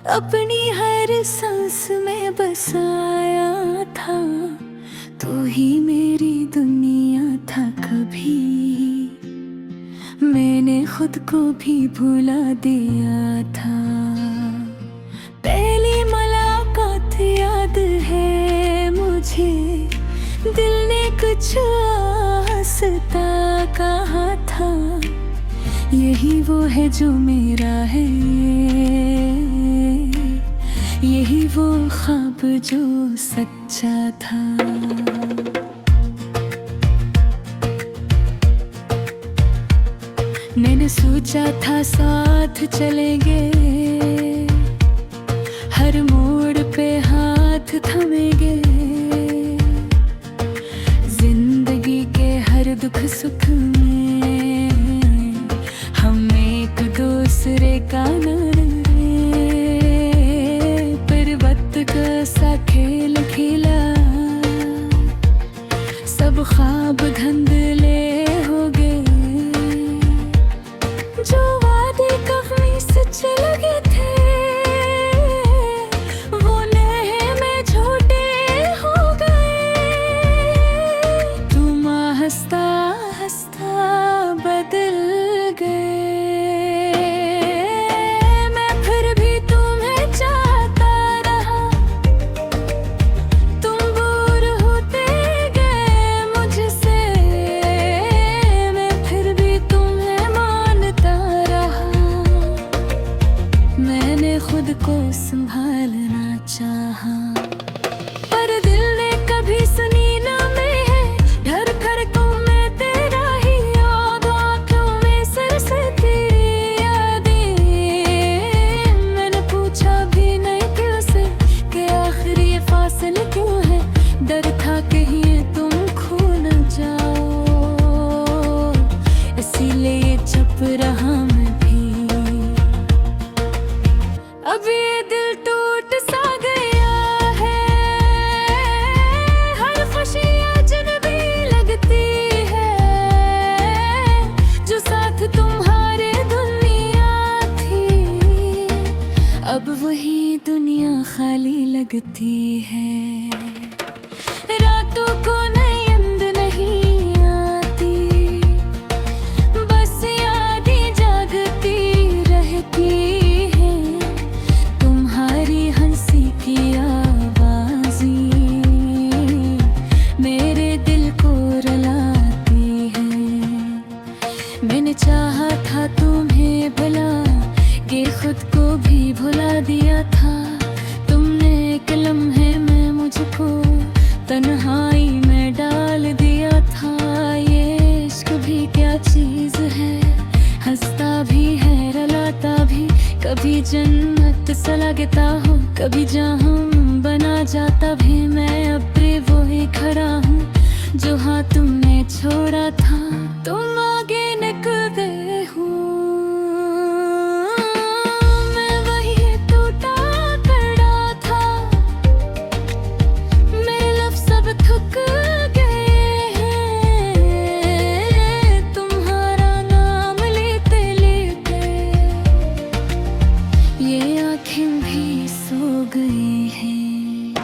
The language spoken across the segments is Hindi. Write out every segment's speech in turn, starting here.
अपनी हर सांस में बसाया था। तू ही मेरी दुनिया था। कभी मैंने खुद को भी भुला दिया था। पहली मुलाकात याद है मुझे, दिल ने कुछ आस्ता कहा था। यही वो है जो मेरा है, यही वो ख्वाब जो सच्चा था। मैंने सोचा था साथ चलेंगे, हर मोड़ पे हाथ थमेंगे। जिंदगी के हर दुख सुख में हम एक दूसरे का सा खेल खेला। सब ख्वाब धुंधले हो गए, जो वादे कभी सच लगे थे वो नेह में झूठे हो गए। तुम हंसता हंसता बदल गए। खुद को संभालना चाहा, पर दिल ने कभी सुनी ना मैं डर कर को मैं तेरा ही याद। आँखों में सर से तेरी यादें, मैंने पूछा भी नहीं क्यों से कि आखिर ये फासले क्यों है। डर था कहीं तुम खो न जाओ, इसीलिए चुप रहा मैं भी। अब ये दिल टूट सा गया है, हर खुशी अजनबी लगती है। जो साथ तुम्हारे दुनिया थी, अब वही दुनिया खाली लगती है। रातों को नींद नहीं आती, बस यादें जागती रहती। मैंने चाहा था तुम्हें भुला के खुद को भी भुला दिया था। तुमने एक लम्हे में मुझको तन्हाई में डाल दिया था। ये इश्क भी क्या चीज़ है, हंसता भी है रुलाता भी। कभी जन्नत सा लगता हो, कभी जहन्नम बना जाता भी। मैं अब भी वही खड़ा हूँ जो हाँ तुमने छोड़ा था। तुम आगे निकल गए हो, मैं वही टूटा पड़ा था। मेरे लफ्ज़ सब थक गए हैं, तुम्हारा नाम लेते लेते। ये आँखें भी सो गई हैं,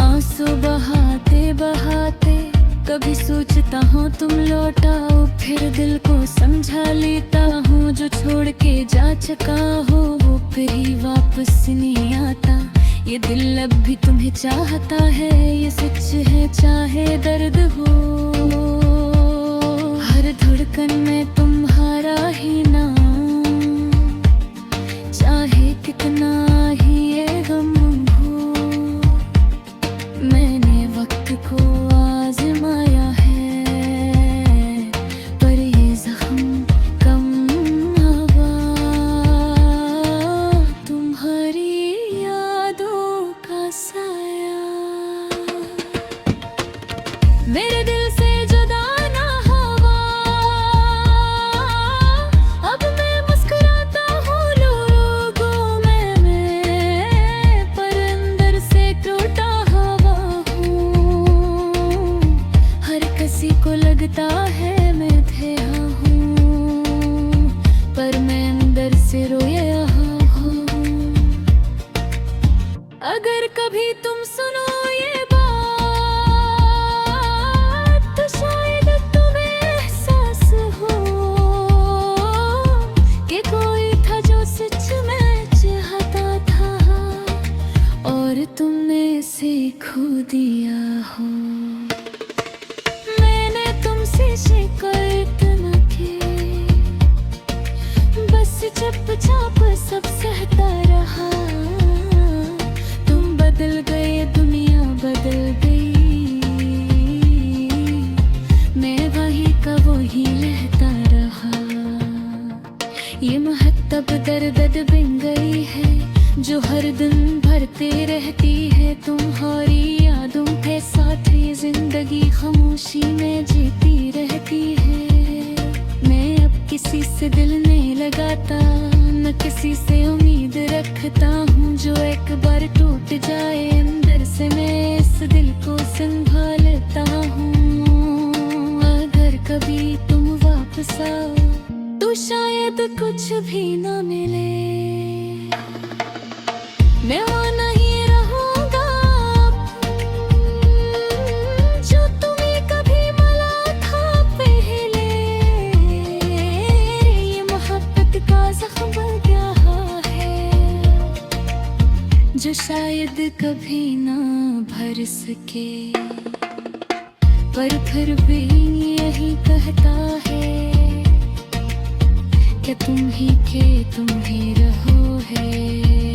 आंसू बहाते बहाते। कभी सोचता हूँ तुम लौटाओ, फिर दिल को समझा लेता हूँ। जो छोड़ के जा चुका हो वो फिर ही वापस नहीं आता। ये दिल अब भी तुम्हें चाहता है, ये सच है चाहे दर्द हो। हर धड़कन में तुम्हारा ही नाम, चाहे कितना ही ये गम हो। मैंने वक्त को आजमाया है, पर ये जख्म कम हवा। तुम्हारी यादों का साया मेरे दिल से जुदा ना हवा। अब मैं मुस्कुराता हूँ लोगों में, पर अंदर से टूटा हवा हूँ। हर किसी को लगता है मैं थे हूँ, पर मैं अंदर से रोया हूँ। अगर कभी तुम सुनो ये बात तो शायद तुम्हें एहसास हो कि कोई था जो सच में चाहता था और तुमने इसे खो दिया हो। मैंने तुमसे शिकायत न की, बस चुपचाप सब सहता रहा। तुम बदल गए, दुनिया बदल गई, मैं वही का वही रहता रहा। ये महत्तब दर्द बिन गई है जो हर दिन भरते रहती है तुम्हारी यादों के साथ। ये जिंदगी खामोशी में जीती रहती है। मैं अब किसी से दिल नहीं लगाता, न किसी से उम्मीद रखता हूँ। जो एक बार टूट जाए अंदर से मैं इस दिल को संभालता हूँ। अगर कभी तुम वापस आओ तो शायद कुछ भी ना मिले, मैं वो नहीं रहूंगा जो तुम्हें कभी मिला था पहले। ये मोहब्बत का जख्म क्या है जो शायद कभी ना भर सके, पर फिर भी यही कहता है कि तुम ही के तुम ही रहो है।